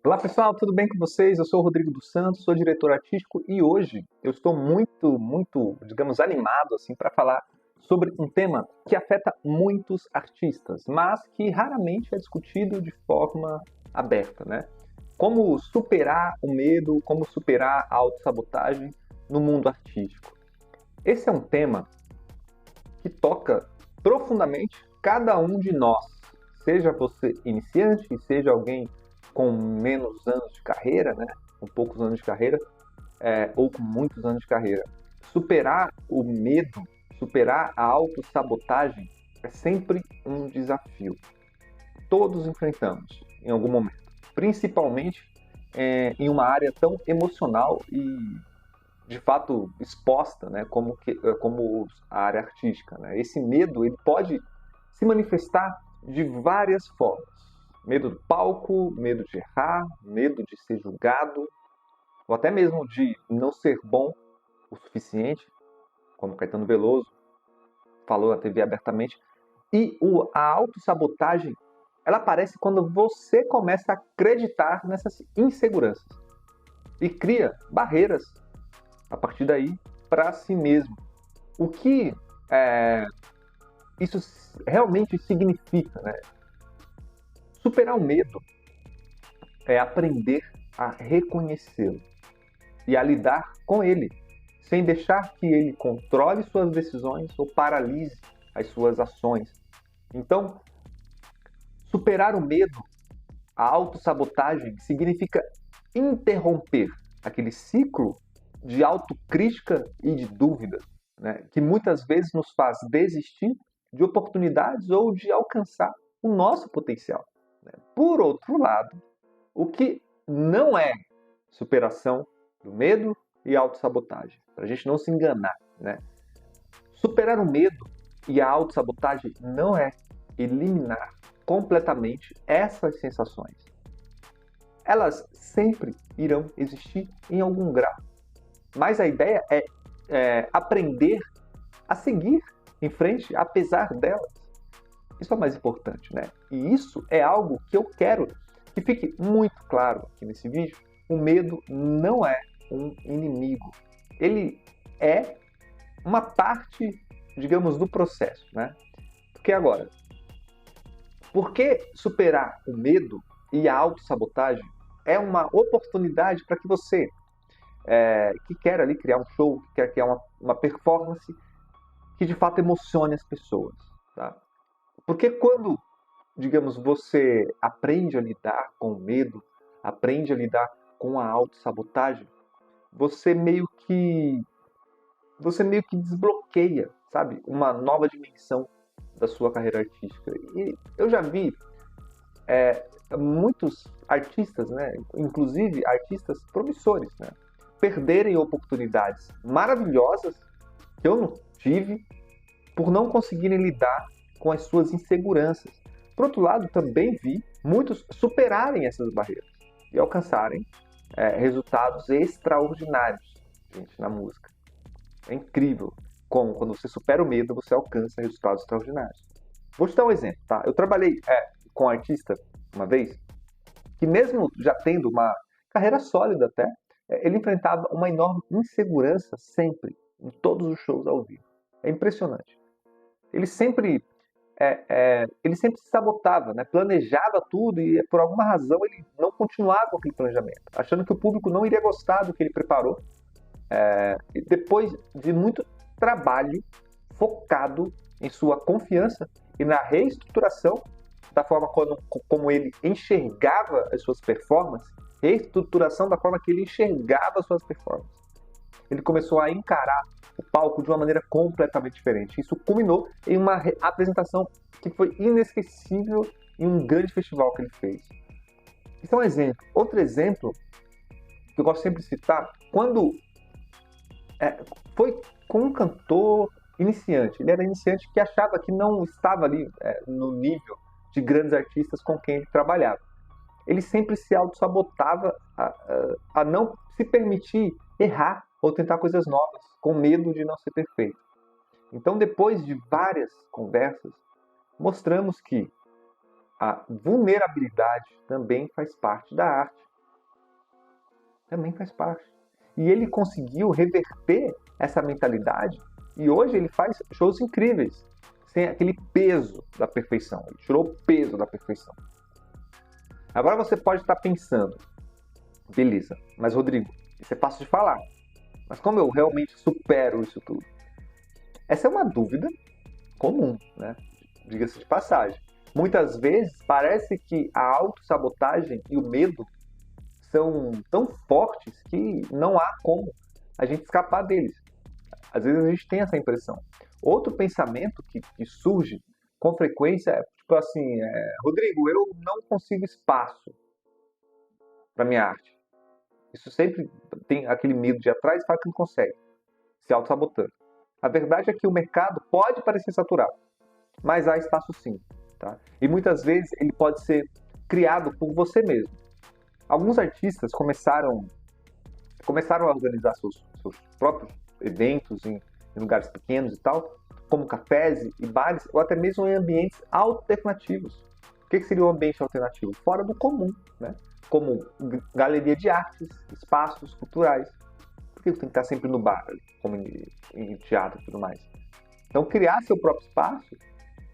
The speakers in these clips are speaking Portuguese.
Olá pessoal, tudo bem com vocês? Eu sou o Rodrigo dos Santos, sou diretor artístico e hoje eu estou muito, digamos, animado assim para falar sobre um tema que afeta muitos artistas, mas que raramente é discutido de forma aberta, né? Como superar o medo, como superar a autossabotagem no mundo artístico. Esse é um tema que toca profundamente cada um de nós, seja você iniciante, seja alguém com menos anos de carreira, né, com poucos anos de carreira, ou com muitos anos de carreira. Superar o medo, superar a autossabotagem é sempre um desafio. Todos enfrentamos em algum momento, principalmente em uma área tão emocional e de fato exposta, né, como a área artística, né? Esse medo ele pode se manifestar de várias formas. Medo do palco, medo de errar, medo de ser julgado, ou até mesmo de não ser bom o suficiente, como Caetano Veloso falou na TV abertamente. E a autossabotagem, ela aparece quando você começa a acreditar nessas inseguranças e cria barreiras a partir daí para si mesmo. O que é, isso realmente significa, né? Superar o medo é aprender a reconhecê-lo e a lidar com ele, sem deixar que ele controle suas decisões ou paralise as suas ações. Então, superar o medo, a autossabotagem, significa interromper aquele ciclo de autocrítica e de dúvida, né, que muitas vezes nos faz desistir de oportunidades ou de alcançar o nosso potencial. Né? Por outro lado, o que não é superação do medo e autossabotagem, para a gente não se enganar. Né? Superar o medo e a autossabotagem não é eliminar completamente essas sensações. Elas sempre irão existir em algum grau. Mas a ideia é aprender a seguir em frente, apesar delas. Isso é o mais importante, né? E isso é algo que eu quero que fique muito claro aqui nesse vídeo. O medo não é um inimigo. Ele é uma parte, digamos, do processo, né? Porque agora, por que superar o medo e a autossabotagem é uma oportunidade para que você que quer ali criar um show, que quer criar uma performance que de fato emocione as pessoas. Tá? Porque quando, digamos, você aprende a lidar com o medo, aprende a lidar com a autossabotagem, você meio que você meio que desbloqueia, sabe, uma nova dimensão da sua carreira artística. E eu já vi muitos artistas, né, inclusive artistas promissores, né, perderem oportunidades maravilhosas que eu não tive por não conseguirem lidar com as suas inseguranças. Por outro lado, também vi muitos superarem essas barreiras e alcançarem resultados extraordinários, gente, na música. É incrível como, quando você supera o medo, você alcança resultados extraordinários. Vou te dar um exemplo, tá? Eu trabalhei com um artista uma vez que, mesmo já tendo uma carreira sólida até, ele enfrentava uma enorme insegurança sempre, em todos os shows ao vivo. É impressionante. Ele sempre, ele sempre se sabotava, né? Planejava tudo e, por alguma razão, ele não continuava com aquele planejamento, achando que o público não iria gostar do que ele preparou. E depois de muito trabalho focado em sua confiança e na reestruturação da forma como ele enxergava as suas performances, reestruturação da forma que ele enxergava as suas performances. Ele começou a encarar o palco de uma maneira completamente diferente. Isso culminou em uma apresentação que foi inesquecível em um grande festival que ele fez. Isso é um exemplo. Outro exemplo que eu gosto sempre de citar, quando foi com um cantor iniciante. Ele era iniciante que achava que não estava ali no nível de grandes artistas com quem ele trabalhava. Ele sempre se auto-sabotava a não se permitir errar ou tentar coisas novas, com medo de não ser perfeito. Então, depois de várias conversas, mostramos que a vulnerabilidade também faz parte da arte. Também faz parte. E ele conseguiu reverter essa mentalidade e hoje ele faz shows incríveis, sem aquele peso da perfeição. Ele tirou o peso da perfeição. Agora você pode estar pensando, beleza, mas Rodrigo, isso é fácil de falar. Mas como eu realmente supero isso tudo? Essa é uma dúvida comum, né? Diga-se de passagem. Muitas vezes parece que a autossabotagem e o medo são tão fortes que não há como a gente escapar deles. Às vezes a gente tem essa impressão. Outro pensamento que surge com frequência é tipo assim, Rodrigo, eu não consigo espaço para minha arte. Isso sempre tem aquele medo de ir atrás e fala que não consegue, se auto-sabotando. A verdade é que o mercado pode parecer saturado, mas há espaço sim. Tá? E muitas vezes ele pode ser criado por você mesmo. Alguns artistas começaram a organizar seus próprios eventos em lugares pequenos e tal, como cafés e bares, ou até mesmo em ambientes alternativos. O que seria um ambiente alternativo? Fora do comum, né? Como galeria de artes, espaços culturais. Por que tem que estar sempre no bar, como em teatro e tudo mais? Então, criar seu próprio espaço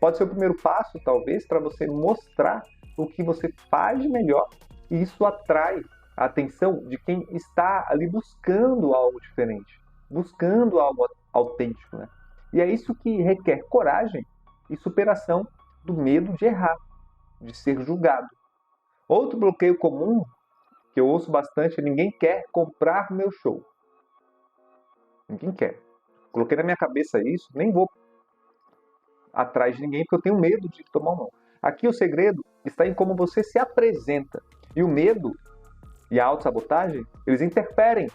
pode ser o primeiro passo, talvez, para você mostrar o que você faz de melhor, e isso atrai a atenção de quem está ali buscando algo diferente, buscando algo autêntico, né? E é isso que requer coragem e superação do medo de errar, de ser julgado. Outro bloqueio comum que eu ouço bastante é: ninguém quer comprar meu show. Ninguém quer. Coloquei na minha cabeça isso, nem vou atrás de ninguém porque eu tenho medo de tomar um não. Aqui o segredo está em como você se apresenta. E o medo e a autossabotagem, eles interferem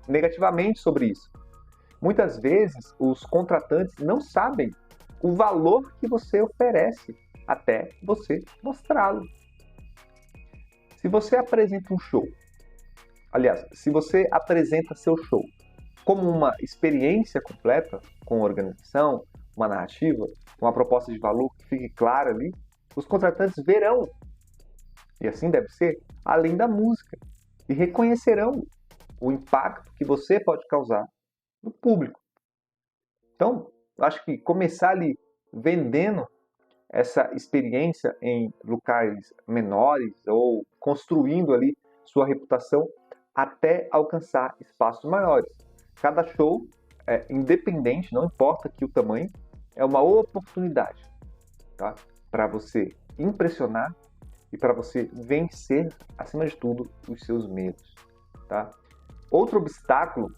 negativamente sobre isso. Muitas vezes, os contratantes não sabem o valor que você oferece até você mostrá-lo. Se você apresenta um show, aliás, se você apresenta seu show como uma experiência completa, com organização, uma narrativa, uma proposta de valor que fique clara ali, os contratantes verão, e assim deve ser, além da música, e reconhecerão o impacto que você pode causar no público. Então, acho que começar ali vendendo essa experiência em locais menores ou construindo ali sua reputação até alcançar espaços maiores. Cada show é independente, não importa que o tamanho, é uma oportunidade, tá? Para você impressionar e para você vencer, acima de tudo, os seus medos. Tá? Outro obstáculo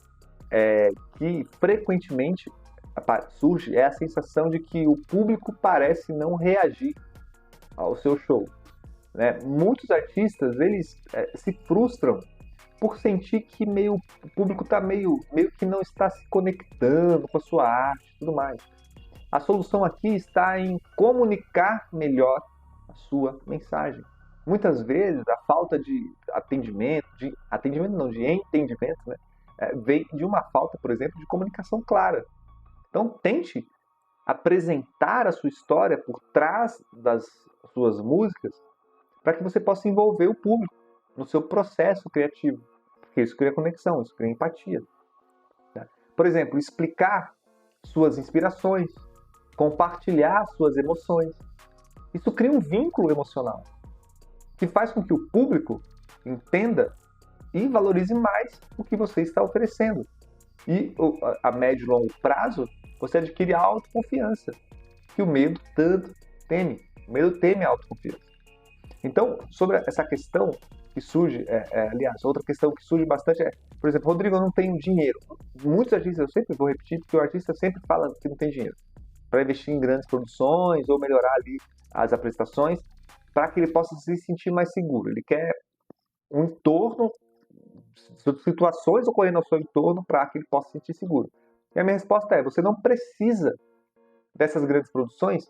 que frequentemente surge é a sensação de que o público parece não reagir ao seu show. Né? Muitos artistas eles se frustram por sentir que o público está meio que não está se conectando com a sua arte e tudo mais. A solução aqui está em comunicar melhor a sua mensagem. Muitas vezes a falta de entendimento, né, vem de uma falta, por exemplo, de comunicação clara. Então tente apresentar a sua história por trás das suas músicas para que você possa envolver o público no seu processo criativo, porque isso cria conexão, isso cria empatia. Tá? Por exemplo, explicar suas inspirações, compartilhar suas emoções. Isso cria um vínculo emocional que faz com que o público entenda e valorize mais o que você está oferecendo. E a médio e longo prazo, você adquire a autoconfiança, que o medo tanto teme. O medo teme a autoconfiança. Então, sobre essa questão que surge, aliás, outra questão que surge bastante é, por exemplo, Rodrigo, eu não tenho dinheiro. Muitos artistas, eu sempre vou repetir, porque o artista sempre fala que não tem dinheiro para investir em grandes produções ou melhorar ali as apresentações para que ele possa se sentir mais seguro. Ele quer um entorno, situações ocorrendo ao seu entorno para que ele possa se sentir seguro. E a minha resposta é, você não precisa dessas grandes produções.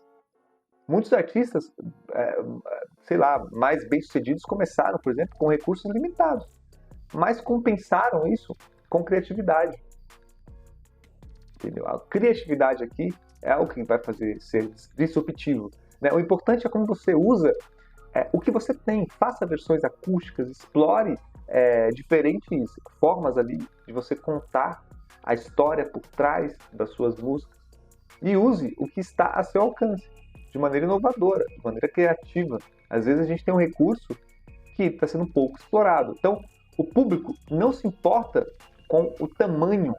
Muitos artistas, mais bem-sucedidos começaram, por exemplo, com recursos limitados, mas compensaram isso com criatividade. Entendeu? A criatividade aqui é o que vai fazer ser disruptivo. Né? O importante é como você usa o que você tem. Faça versões acústicas, explore diferentes formas ali de você contar a história por trás das suas músicas e use o que está a seu alcance, de maneira inovadora, de maneira criativa. Às vezes a gente tem um recurso que está sendo pouco explorado. Então, o público não se importa com o tamanho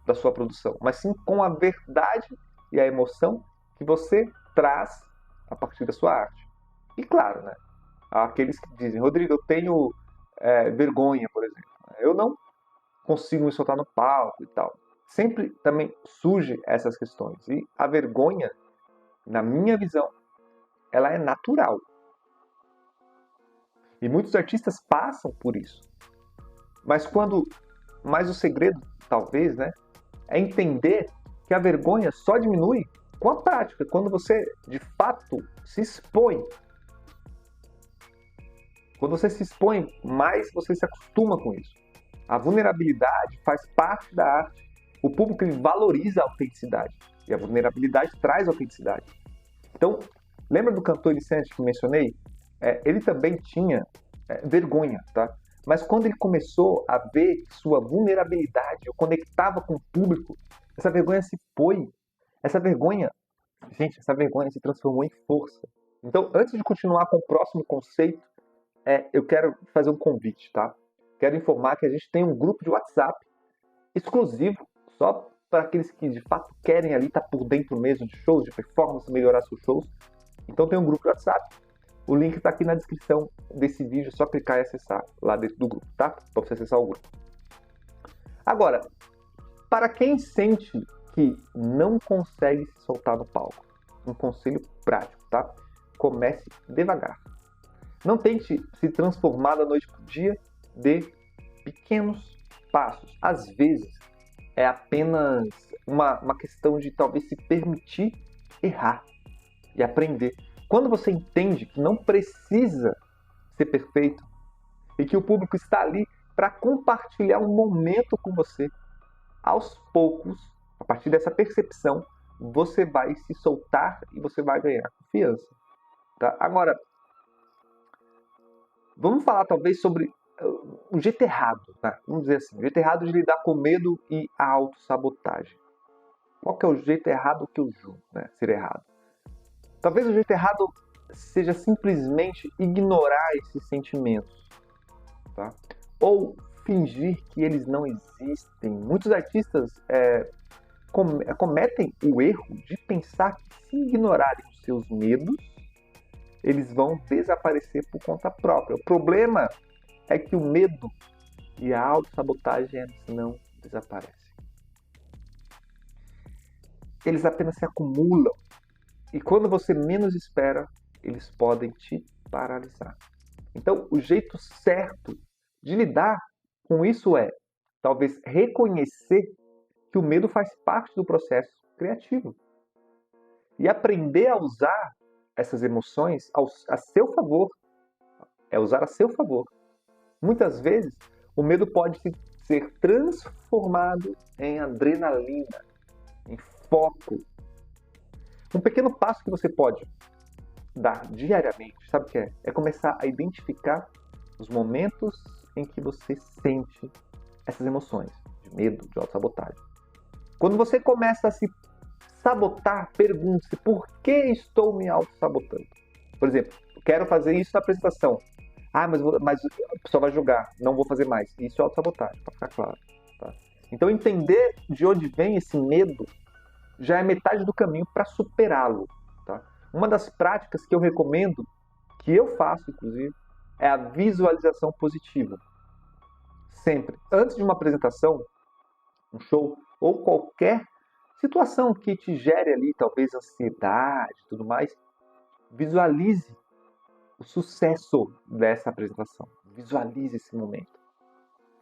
da sua produção, mas sim com a verdade e a emoção que você traz a partir da sua arte. E claro, né, há aqueles que dizem, Rodrigo, eu tenho vergonha, por exemplo. Eu não consigo me soltar no palco e tal. Sempre também surge essas questões. E a vergonha, na minha visão, ela é natural. E muitos artistas passam por isso. Mas o segredo, talvez, né, é entender que a vergonha só diminui com a prática, quando você, de fato, se expõe. Quando você se expõe, mais você se acostuma com isso. A vulnerabilidade faz parte da arte. O público ele valoriza a autenticidade. E a vulnerabilidade traz autenticidade. Então, lembra do cantor iniciante que mencionei? Ele também tinha vergonha, tá? Mas quando ele começou a ver sua vulnerabilidade, o conectava com o público, essa vergonha se foi. Essa vergonha se transformou em força. Então, antes de continuar com o próximo conceito, eu quero fazer um convite, tá? Quero informar que a gente tem um grupo de WhatsApp exclusivo, só para aqueles que de fato querem ali estar por dentro mesmo de shows, de performance, melhorar seus shows. Então tem um grupo de WhatsApp. O link está aqui na descrição desse vídeo, é só clicar e acessar lá dentro do grupo, tá? Para você acessar o grupo. Agora, para quem sente que não consegue se soltar no palco, um conselho prático, tá? Comece devagar. Não tente se transformar da noite para o dia, dê pequenos passos. Às vezes, é apenas uma questão de talvez se permitir errar e aprender. Quando você entende que não precisa ser perfeito e que o público está ali para compartilhar um momento com você, aos poucos, a partir dessa percepção, você vai se soltar e você vai ganhar confiança. Tá? Agora, vamos falar talvez sobre o jeito errado, tá? Vamos dizer assim, o jeito errado de lidar com medo e a autossabotagem. Qual que é o jeito errado que eu julgo, né, ser errado? Talvez o jeito errado seja simplesmente ignorar esses sentimentos, tá? Ou fingir que eles não existem. Muitos artistas cometem o erro de pensar que se ignorarem os seus medos, eles vão desaparecer por conta própria. O problema é que o medo e a autossabotagem não desaparecem. Eles apenas se acumulam. E quando você menos espera, eles podem te paralisar. Então, o jeito certo de lidar com isso é, talvez, reconhecer que o medo faz parte do processo criativo. E aprender a usar essas emoções a seu favor. É usar a seu favor. Muitas vezes, o medo pode ser transformado em adrenalina, em foco. Um pequeno passo que você pode dar diariamente, sabe o que é? É começar a identificar os momentos em que você sente essas emoções de medo, de autossabotagem. Quando você começa a se sabotar, pergunte-se por que estou me autossabotando. Por exemplo, quero fazer isso na apresentação. Mas a pessoa vai julgar, não vou fazer mais. Isso é autossabotagem, para ficar claro. Tá? Então, entender de onde vem esse medo já é metade do caminho para superá-lo. Tá? Uma das práticas que eu recomendo, que eu faço, inclusive, é a visualização positiva. Sempre. Antes de uma apresentação, um show, ou qualquer situação que te gere ali, talvez ansiedade e tudo mais, visualize o sucesso dessa apresentação. Visualize esse momento.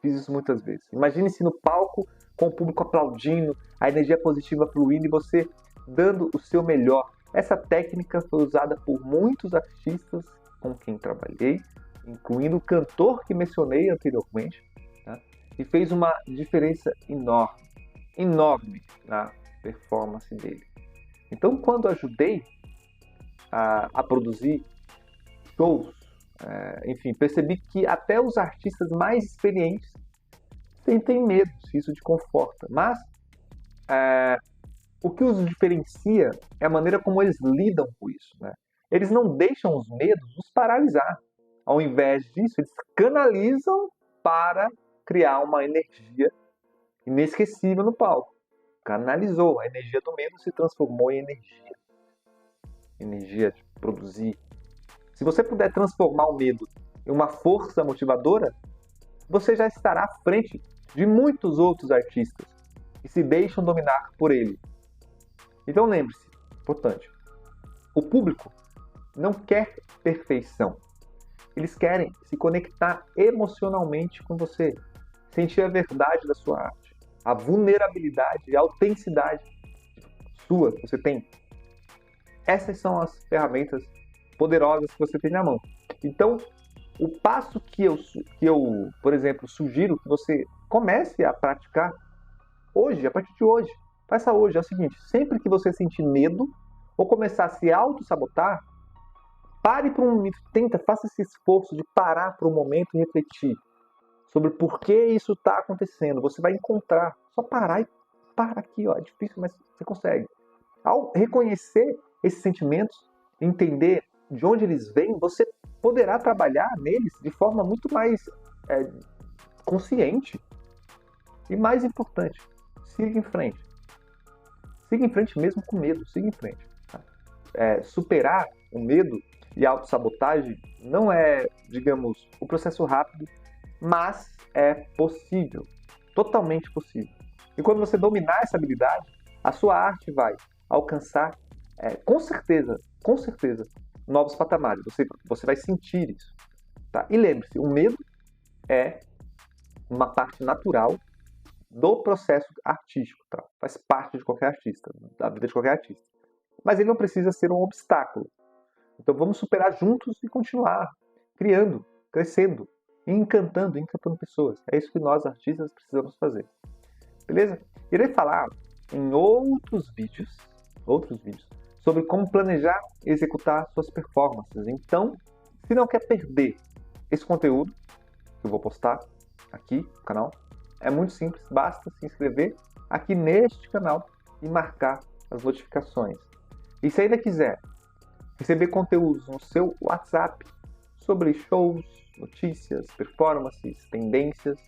Fiz isso muitas vezes. Imagine-se no palco com o público aplaudindo, a energia positiva fluindo e você dando o seu melhor. Essa técnica foi usada por muitos artistas com quem trabalhei, incluindo o cantor que mencionei anteriormente, tá? E fez uma diferença enorme na performance dele. Então, quando ajudei a produzir shows Enfim, percebi que até os artistas mais experientes sentem medo, se isso te conforta. Mas o que os diferencia é a maneira como eles lidam com isso, né? Eles não deixam os medos os paralisar. Ao invés disso, eles canalizam para criar uma energia inesquecível no palco. Canalizou. A energia do medo se transformou em energia. Energia de produzir. Se você puder transformar o medo em uma força motivadora, você já estará à frente de muitos outros artistas que se deixam dominar por ele. Então lembre-se, importante, o público não quer perfeição. Eles querem se conectar emocionalmente com você, sentir a verdade da sua arte, a vulnerabilidade e a autenticidade sua que você tem. Essas são as ferramentas poderosas que você tem na mão. Então, o passo que eu, por exemplo, sugiro que você comece a praticar hoje, a partir de hoje, faça hoje, é o seguinte: sempre que você sentir medo ou começar a se auto-sabotar, pare por um momento, faça esse esforço de parar por um momento e refletir sobre por que isso está acontecendo. Você vai encontrar, só parar e para aqui, ó, é difícil, mas você consegue. Ao reconhecer esses sentimentos, entender de onde eles vêm, você poderá trabalhar neles de forma muito mais consciente. E mais importante, siga em frente. Siga em frente mesmo com medo, siga em frente. Superar o medo e a autossabotagem não é, digamos, o processo rápido, mas é possível, totalmente possível. E quando você dominar essa habilidade, a sua arte vai alcançar, com certeza, novos patamares. Você vai sentir isso. Tá? E lembre-se, o medo é uma parte natural do processo artístico. Tá? Faz parte de qualquer artista, da vida de qualquer artista. Mas ele não precisa ser um obstáculo. Então vamos superar juntos e continuar criando, crescendo, encantando pessoas. É isso que nós artistas precisamos fazer. Beleza? Irei falar em outros vídeos sobre como planejar e executar suas performances. Então, se não quer perder esse conteúdo que eu vou postar aqui no canal, é muito simples, basta se inscrever aqui neste canal e marcar as notificações. E se ainda quiser receber conteúdos no seu WhatsApp sobre shows, notícias, performances, tendências,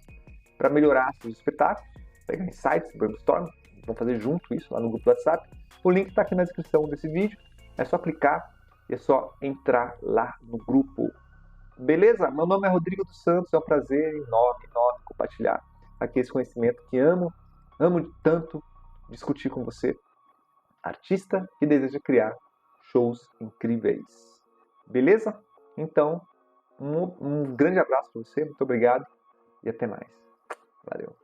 para melhorar seus espetáculos, pegar insights, brainstorm, vamos fazer junto isso lá no grupo do WhatsApp. O link está aqui na descrição desse vídeo, é só clicar e é só entrar lá no grupo. Beleza? Meu nome é Rodrigo dos Santos, é um prazer enorme compartilhar aqui esse conhecimento que amo tanto discutir com você, artista que deseja criar shows incríveis. Beleza? Então, um grande abraço para você, muito obrigado e até mais. Valeu.